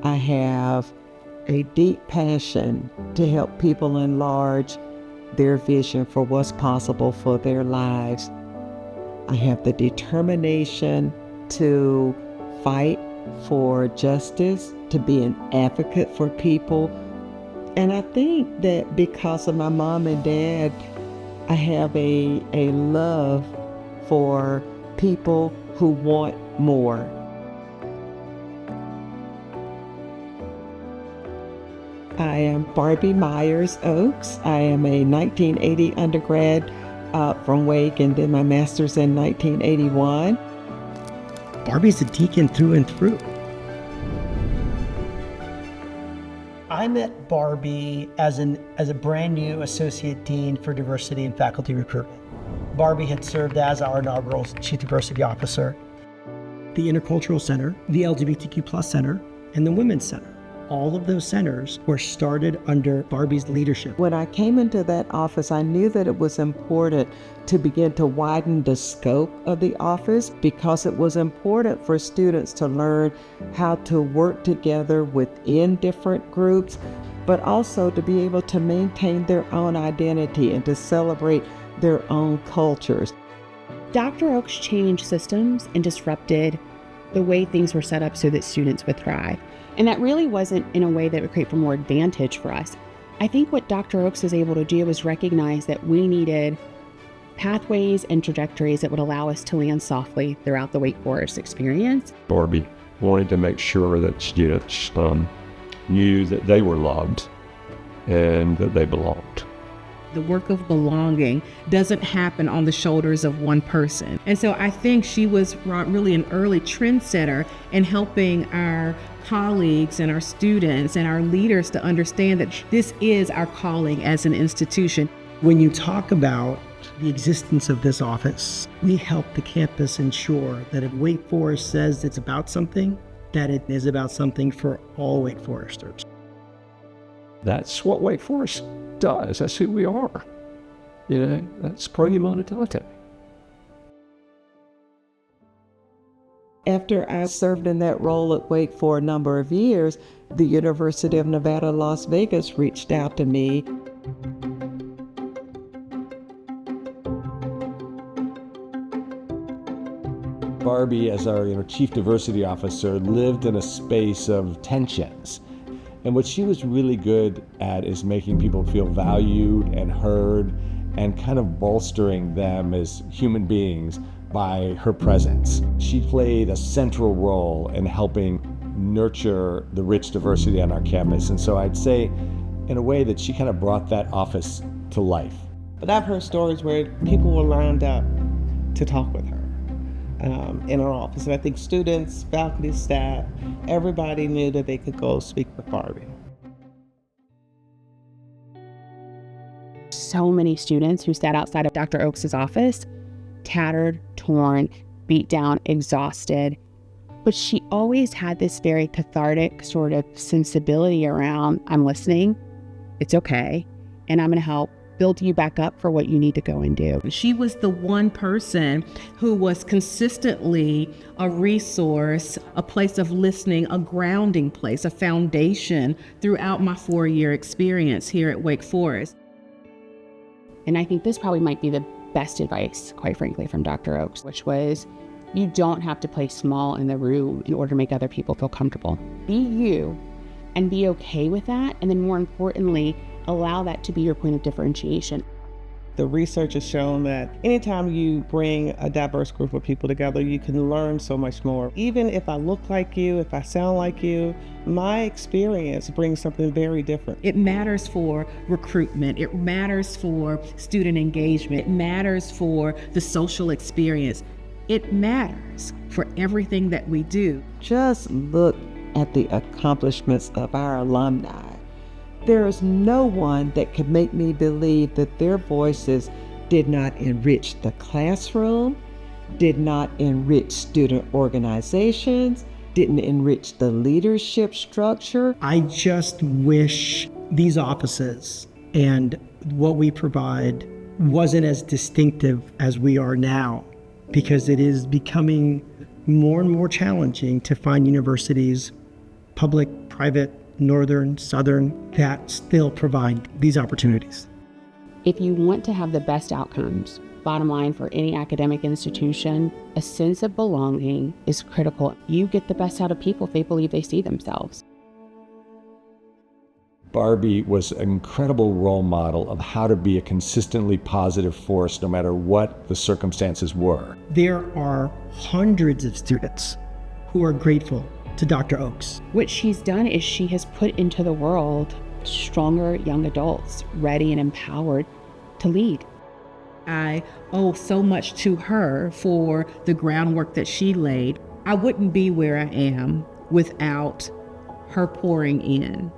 I have a deep passion to help people enlarge their vision for what's possible for their lives. I have the determination to fight for justice, to be an advocate for people. And I think that because of my mom and dad, I have a love for people who want more. I am Barbee Oakes. I am a 1980 undergrad from Wake, and then my master's in 1981. Barbee's a deacon through and through. I met Barbee as a brand new associate dean for diversity and faculty recruitment. Barbee had served as our inaugural chief diversity officer. The Intercultural Center, the LGBTQ+ Center, and the Women's Center. All of those centers were started under Barbee's leadership. When I came into that office, I knew that it was important to begin to widen the scope of the office because it was important for students to learn how to work together within different groups, but also to be able to maintain their own identity and to celebrate their own cultures. Dr. Oakes changed systems and disrupted the way things were set up so that students would thrive. And that really wasn't in a way that would create for more advantage for us. I think what Dr. Oakes was able to do was recognize that we needed pathways and trajectories that would allow us to land softly throughout the Wake Forest experience. Barbee wanted to make sure that students knew that they were loved and that they belonged. The work of belonging doesn't happen on the shoulders of one person. And so I think she was really an early trendsetter in helping our colleagues and our students and our leaders to understand that this is our calling as an institution. When you talk about the existence of this office, we help the campus ensure that if Wake Forest says it's about something, that it is about something for all Wake Foresters. That's what Wake Forest does. That's who we are. That's pro humanitate. After I served in that role at Wake for a number of years, the University of Nevada, Las Vegas reached out to me. Barbee, as our chief diversity officer, lived in a space of tensions. And what she was really good at is making people feel valued and heard and kind of bolstering them as human beings by her presence. She played a central role in helping nurture the rich diversity on our campus. And so I'd say, in a way, that she kind of brought that office to life. But I've heard stories where people were lined up to talk with her in her office. And I think students, faculty, staff, everybody knew that they could go speak with Barbee. So many students who sat outside of Dr. Oakes' office, tattered, torn, beat down, exhausted. But she always had this very cathartic sort of sensibility around, I'm listening, it's okay, and I'm going to help build you back up for what you need to go and do. She was the one person who was consistently a resource, a place of listening, a grounding place, a foundation throughout my 4-year experience here at Wake Forest. And I think this probably might be the best advice, quite frankly, from Dr. Oakes, which was, you don't have to play small in the room in order to make other people feel comfortable. Be you and be okay with that. And then more importantly, allow that to be your point of differentiation. The research has shown that anytime you bring a diverse group of people together, you can learn so much more. Even if I look like you, if I sound like you, my experience brings something very different. It matters for recruitment. It matters for student engagement. It matters for the social experience. It matters for everything that we do. Just look at the accomplishments of our alumni. There is no one that could make me believe that their voices did not enrich the classroom, did not enrich student organizations, didn't enrich the leadership structure. I just wish these offices and what we provide wasn't as distinctive as we are now, because it is becoming more and more challenging to find universities, public, private, northern, southern, that still provide these opportunities. If you want to have the best outcomes, bottom line for any academic institution, a sense of belonging is critical. You get the best out of people if they believe they see themselves. Barbee was an incredible role model of how to be a consistently positive force no matter what the circumstances were. There are hundreds of students who are grateful to Dr. Oakes. What she's done is she has put into the world stronger young adults, ready and empowered to lead. I owe so much to her for the groundwork that she laid. I wouldn't be where I am without her pouring in.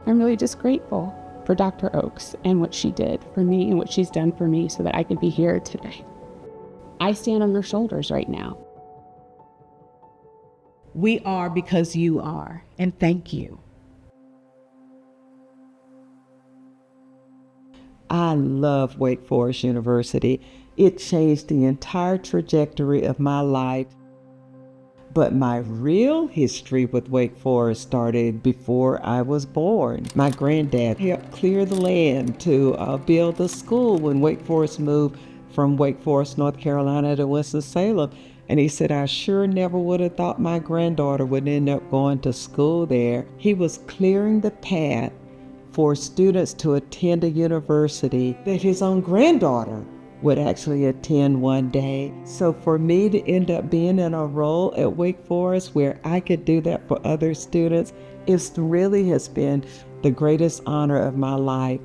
I'm really just grateful for Dr. Oakes and what she did for me and what she's done for me so that I could be here today. I stand on your shoulders right now. We are because you are, and thank you. I love Wake Forest University. It changed the entire trajectory of my life. But my real history with Wake Forest started before I was born. My granddad helped clear the land to build the school when Wake Forest moved from Wake Forest, North Carolina to Winston-Salem. And he said, I sure never would have thought my granddaughter would end up going to school there. He was clearing the path for students to attend a university that his own granddaughter would actually attend one day. So for me to end up being in a role at Wake Forest where I could do that for other students, it really has been the greatest honor of my life.